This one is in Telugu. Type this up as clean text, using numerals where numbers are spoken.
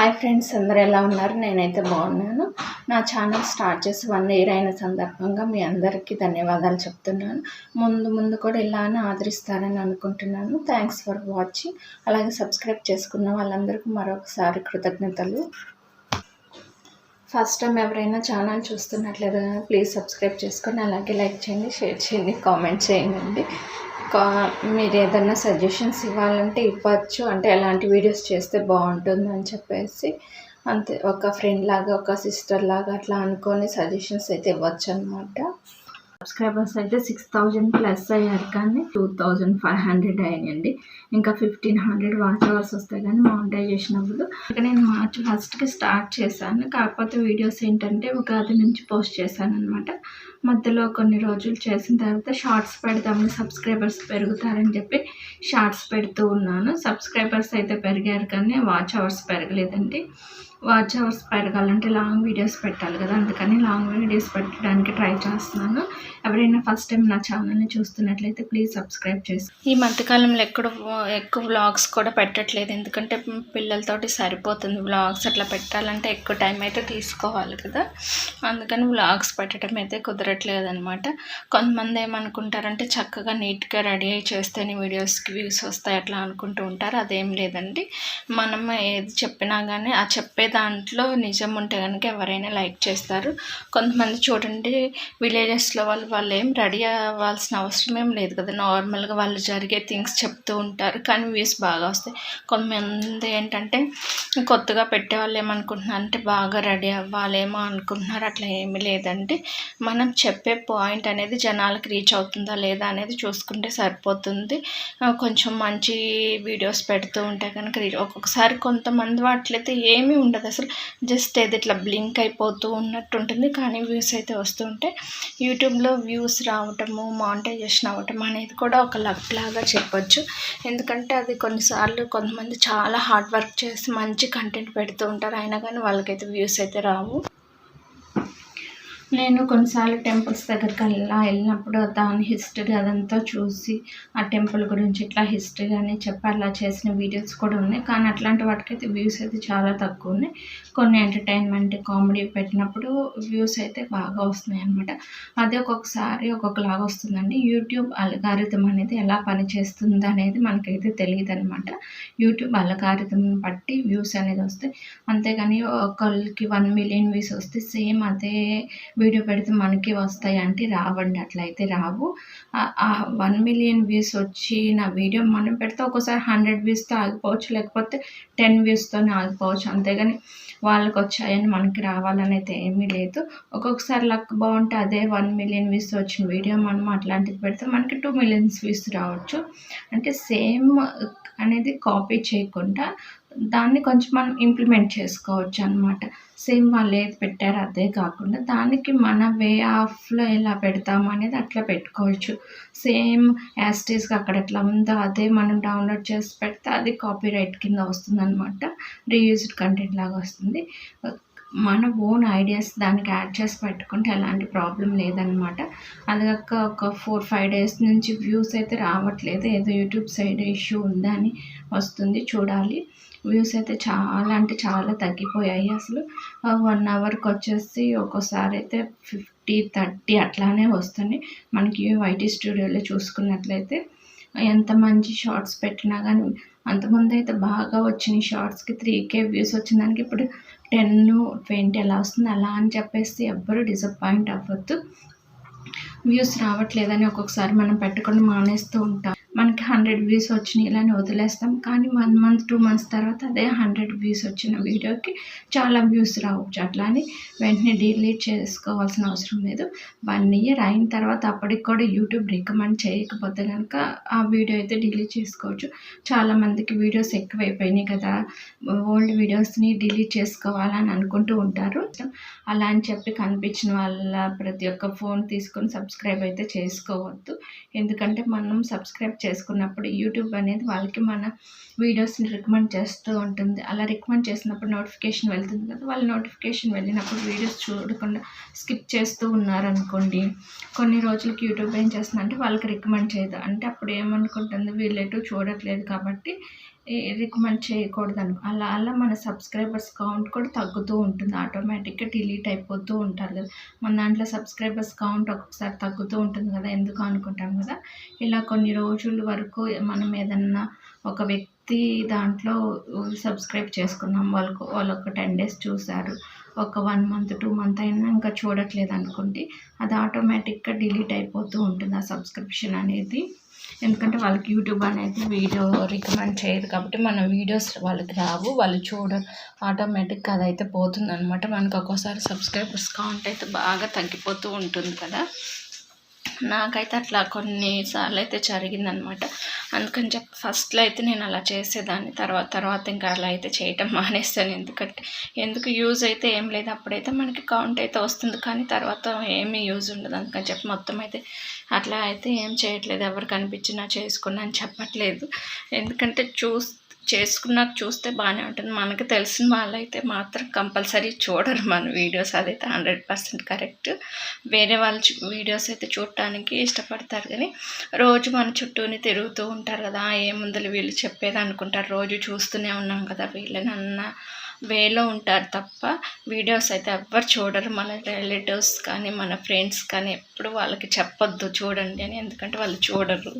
హాయ్ ఫ్రెండ్స్, అందరూ ఎలా ఉన్నారు? నేనైతే బాగున్నాను. నా ఛానల్ స్టార్ట్ చేసి 1 ఇయర్ అయిన సందర్భంగా మీ అందరికీ ధన్యవాదాలు చెప్తున్నాను. ముందు కూడా ఇలానే ఆదరిస్తారని అనుకుంటున్నాను. Thanks for watching. అలాగే సబ్స్క్రైబ్ చేసుకున్న వాళ్ళందరికీ మరొకసారి కృతజ్ఞతలు. ఫస్ట్ టైం ఎవరైనా ఛానల్ చూస్తున్నట్లేదు ప్లీజ్ సబ్స్క్రైబ్ చేసుకొని అలాగే లైక్ చేయండి, షేర్ చేయండి, కామెంట్ చేయండి. మీరు ఏదైనా సజెషన్స్ ఇవ్వాలంటే ఇవ్వచ్చు, అంటే ఎలాంటి వీడియోస్ చేస్తే బాగుంటుంది అని చెప్పేసి అంతే. ఒక ఫ్రెండ్ లాగా, ఒక సిస్టర్ లాగా అట్లా అనుకొని సజెషన్స్ అయితే ఇవ్వచ్చు అనమాట. సబ్స్క్రైబర్స్ అయితే 6000 ప్లస్ అయ్యారు, కానీ 2500 అయ్యండి. ఇంకా 1500 వాచ్ అవర్స్ వస్తాయి కానీ మానిటైజేషన్ అవ్వదు. ఇక నేను మార్చ్ 1కి స్టార్ట్ చేశాను. కాకపోతే వీడియోస్ ఏంటంటే ఉగాది నుంచి పోస్ట్ చేశాను అనమాట. మధ్యలో కొన్ని రోజులు చేసిన తర్వాత షార్ట్స్ పెడతాము, సబ్స్క్రైబర్స్ పెరుగుతారని చెప్పి షార్ట్స్ పెడుతూ ఉన్నాను. సబ్స్క్రైబర్స్ అయితే పెరిగారు కానీ వాచ్ అవర్స్ పెరగలేదండి. వాచ్ అవర్స్ పెరగాలంటే లాంగ్ వీడియోస్ పెట్టాలి కదా, అందుకని లాంగ్ వీడియోస్ పెట్టడానికి ట్రై చేస్తున్నాను. ఎవరైనా ఫస్ట్ టైం నా ఛానల్ని చూస్తున్నట్లయితే ప్లీజ్ సబ్స్క్రైబ్ చేసి. ఈ మధ్యకాలంలో ఎక్కువ వ్లాగ్స్ కూడా పెట్టట్లేదు, ఎందుకంటే పిల్లలతోటి సరిపోతుంది. వ్లాగ్స్ అట్లా పెట్టాలంటే ఎక్కువ టైం అయితే తీసుకోవాలి కదా, అందుకని వ్లాగ్స్ పెట్టడం అయితే కుదరట్లేదు అనమాట. కొంతమంది ఏమనుకుంటారంటే చక్కగా నీట్గా రెడీ అయ్యి చేస్తేనే వీడియోస్కి వ్యూస్ వస్తాయి అట్లా అనుకుంటూ ఉంటారు. అదేం లేదండి. మనం ఏది చెప్పినా కానీ ఆ చెప్పే దాంట్లో నిజం ఉంటే కనుక ఎవరైనా లైక్ చేస్తారు. కొంతమంది చూడండి, విలేజెస్లో వాళ్ళు ఏం రెడీ అవ్వాల్సిన అవసరం ఏం లేదు కదా, నార్మల్గా వాళ్ళు జరిగే థింగ్స్ చెప్తూ ఉంటారు కానీ వ్యూస్ బాగా వస్తాయి. కొంతమంది ఏంటంటే కొత్తగా పెట్టే వాళ్ళు ఏమనుకుంటున్నారు అంటే బాగా రెడీ అవ్వాలేమో అనుకుంటున్నారు. అట్లా ఏమీ లేదండి. మనం చెప్పే పాయింట్ అనేది జనాలకు రీచ్ అవుతుందా లేదా అనేది చూసుకుంటే సరిపోతుంది. కొంచెం మంచి వీడియోస్ పెడుతూ ఉంటే కనుక ఒక్కొక్కసారి కొంతమంది వాటిలైతే ఏమీ ఉండదు, అసలు జస్ట్ ఏది ఇట్లా బ్లింక్ అయిపోతూ ఉన్నట్టు ఉంటుంది కానీ వ్యూస్ అయితే వస్తూ ఉంటాయి. యూట్యూబ్లో వ్యూస్ రావటము, మానిటైజేషన్ అవ్వటం అనేది కూడా ఒక లక్ లాగా చెప్పొచ్చు. ఎందుకంటే అది కొన్నిసార్లు కొంతమంది చాలా హార్డ్ వర్క్ చేసి మంచి కంటెంట్ పెడుతూ ఉంటారు, అయినా కానీ వాళ్ళకైతే వ్యూస్ అయితే రావు. నేను కొన్నిసార్లు టెంపుల్స్ దగ్గరికి వెళ్ళినప్పుడు దాని హిస్టరీ అదంతా చూసి ఆ టెంపుల్ గురించి ఇట్లా హిస్టరీ అని చెప్పి అలా చేసిన వీడియోస్ కూడా ఉన్నాయి, కానీ అట్లాంటి వాటికైతే వ్యూస్ అయితే చాలా తక్కువ ఉన్నాయి. కొన్ని ఎంటర్టైన్మెంట్ కామెడీ పెట్టినప్పుడు వ్యూస్ అయితే బాగా వస్తున్నాయి అనమాట. అదే ఒక్కొక్కసారి ఒక్కొక్కలాగా వస్తుందండి. యూట్యూబ్ అల్గారిథం అనేది ఎలా పనిచేస్తుంది అనేది మనకైతే తెలియదు అనమాట. యూట్యూబ్ అల్గారిథం బట్టి వ్యూస్ అనేది వస్తాయి, అంతేగాని ఒకళ్ళకి 1 మిలియన్ వ్యూస్ వస్తే సేమ్ అదే వీడియో పెడితే మనకి వస్తాయి అంటే రావండి, అట్లయితే రావు. 1 మిలియన్ వ్యూస్ వచ్చిన వీడియో మనం పెడితే ఒక్కోసారి 100 వ్యూస్తో ఆగిపోవచ్చు, లేకపోతే 10 వ్యూస్తోనే ఆగిపోవచ్చు, అంతేగాని వాళ్ళకి వచ్చాయని మనకి రావాలని అయితే ఏమీ లేదు. ఒక్కొక్కసారి లక్ బాగుంటే అదే 1 మిలియన్ వ్యూస్ వచ్చిన వీడియో మనం అట్లాంటిది పెడితే మనకి 2 మిలియన్స్ వ్యూస్ రావచ్చు. అంటే సేమ్ అనేది కాపీ చేయకుండా దాన్ని కొంచెం మనం ఇంప్లిమెంట్ చేసుకోవచ్చు అనమాట. సేమ్ వాళ్ళు ఏది పెట్టారో అదే కాకుండా దానికి మన వే ఆఫ్లో ఎలా పెడతాము అనేది అట్లా పెట్టుకోవచ్చు. సేమ్ యాస్టీస్గా అక్కడ ఎట్లా ఉందో అదే మనం డౌన్లోడ్ చేసి పెడితే అది కాపీ రైట్ కింద వస్తుంది అనమాట, రీయూజ్డ్ కంటెంట్ లాగా వస్తుంది. మన ఓన్ ఐడియాస్ దానికి యాడ్ చేసి పెట్టుకుంటే ఎలాంటి ప్రాబ్లం లేదనమాట. అది కాక ఒక 4-5 డేస్ నుంచి వ్యూస్ అయితే రావట్లేదు, ఏదో యూట్యూబ్ సైడ్ ఇష్యూ ఉందని వస్తుంది, చూడాలి. వ్యూస్ అయితే చాలా అంటే చాలా తగ్గిపోయాయి. అసలు 1 అవర్కి వచ్చేసి ఒక్కోసారి అయితే 50-30 అట్లానే వస్తున్నాయి. మనకి వైటీ స్టూడియోలో చూసుకున్నట్లయితే ఎంత మంచి షార్ట్స్ పెట్టినా కానీ అంతకుముందు అయితే బాగా వచ్చిన షార్ట్స్కి 3K వ్యూస్ వచ్చిన దానికి ఇప్పుడు 10-20 అలా వస్తుంది. అలా అని చెప్పేసి ఎవ్వరూ డిసప్పాయింట్ అవ్వద్దు. వ్యూస్ రావట్లేదని ఒక్కొక్కసారి మనం పెట్టుకొని మానేస్తూ ఉంటాం. మనకి 100 వ్యూస్ వచ్చినాయి ఇలానే వదిలేస్తాం, కానీ 1 మంత్ 2 మంత్స్ తర్వాత అదే 100 వ్యూస్ వచ్చిన వీడియోకి చాలా వ్యూస్ రావచ్చు. అట్లా అని వెంటనే డిలీట్ చేసుకోవాల్సిన అవసరం లేదు. 1 ఇయర్ అయిన తర్వాత అప్పటికి కూడా యూట్యూబ్ రికమెండ్ చేయకపోతే కనుక ఆ వీడియో అయితే డిలీట్ చేసుకోవచ్చు. చాలామందికి వీడియోస్ ఎక్కువైపోయినాయి కదా, ఓల్డ్ వీడియోస్ని డిలీట్ చేసుకోవాలని అనుకుంటూ ఉంటారు. అలా అని చెప్పి కనిపించిన వాళ్ళ ప్రతి ఒక్క ఫోన్ తీసుకొని సబ్స్క్రైబ్ అయితే చేసుకోవద్దు. ఎందుకంటే మనం సబ్స్క్రైబ్ చేసుకున్నప్పుడు యూట్యూబ్ అనేది వాళ్ళకి మన వీడియోస్ని రికమెండ్ చేస్తూ ఉంటుంది. అలా రికమెండ్ చేసినప్పుడు నోటిఫికేషన్ వెళ్తుంది కదా, వాళ్ళ నోటిఫికేషన్ వెళ్ళినప్పుడు వీడియోస్ చూడకుండా స్కిప్ చేస్తూ ఉన్నారనుకోండి, కొన్ని రోజులకి యూట్యూబ్ ఏం చేస్తుంది అంటే వాళ్ళకి రికమెండ్ చేయదు. అంటే అప్పుడు ఏమనుకుంటుంది, వీళ్ళెటు చూడట్లేదు కాబట్టి రికమెండ్ చేయకూడదని. అలా అలా మన సబ్స్క్రైబర్స్ కౌంట్ కూడా తగ్గుతూ ఉంటుంది. ఆటోమేటిక్‌గా డిలీట్ అయిపోతూ ఉంటారు కదా! మన దాంట్లో సబ్స్క్రైబర్స్ కౌంట్ ఒక్కొక్కసారి తగ్గుతూ ఉంటుంది కదా! ఎందుకు అనుకుంటాం కదా! ఇలా కొన్ని రోజుల వరకు మనం ఏదన్నా ఒక వ్యక్తి దాంట్లో సబ్స్క్రైబ్ చేసుకున్నాం. వాళ్ళొక 10 డేస్ చూసారు. ఒక 1 మంత్, 2 మంత్ అయినా ఇంకా చూడట్లేదనుకోండి, అది ఆటోమేటిక్‌గా డిలీట్ అయిపోతూ ఉంటుంది ఆ సబ్స్క్రిప్షన్ అనేది. ఎందుకంటే వాళ్ళకి యూట్యూబ్ అనేది వీడియో రికమెండ్ చేయదు కాబట్టి మన వీడియోస్ వాళ్ళకి రావు, వాళ్ళు చూడరు. ఆటోమేటిక్గా అదైతే పోతుందనమాట. మనకు ఒక్కోసారి సబ్స్క్రైబర్స్ కౌంట్ అయితే బాగా తగ్గిపోతూ ఉంటుంది కదా! నాకైతే అట్లా కొన్నిసార్లు అయితే జరిగిందనమాట. అందుకని చెప్పి ఫస్ట్‌లో అయితే నేను అలా చేసేదాన్ని. తర్వాత ఇంకా అలా అయితే చేయటం మానేస్తాను. ఎందుకు యూజ్ అయితే ఏం లేదు. అప్పుడైతే మనకి కౌంట్ అయితే వస్తుంది, కానీ తర్వాత ఏమీ యూజ్ ఉండదు. అందుకని చెప్పి మొత్తం అయితే అట్లా అయితే ఏం చేయట్లేదు. ఎవరు కనిపించినా చేసుకున్నా అని చెప్పట్లేదు. ఎందుకంటే చేసుకున్నాక చూస్తే బాగానే ఉంటుంది. మనకు తెలిసిన వాళ్ళైతే మాత్రం కంపల్సరీ చూడరు మన వీడియోస్, అదైతే 100% కరెక్ట్. వేరే వాళ్ళ వీడియోస్ అయితే చూడటానికి ఇష్టపడతారు, కానీ రోజు మన చుట్టూని తిరుగుతూ ఉంటారు కదా, ఏముందులు వీళ్ళు చెప్పేది అనుకుంటారు, రోజు చూస్తూనే ఉన్నాం కదా వీళ్ళని అన్న వేలో ఉంటారు తప్ప వీడియోస్ అయితే ఎవ్వరు చూడరు. మన రిలేటివ్స్ కానీ మన ఫ్రెండ్స్ కానీ ఎప్పుడు వాళ్ళకి చెప్పొద్దు చూడండి అని, ఎందుకంటే వాళ్ళు చూడరు.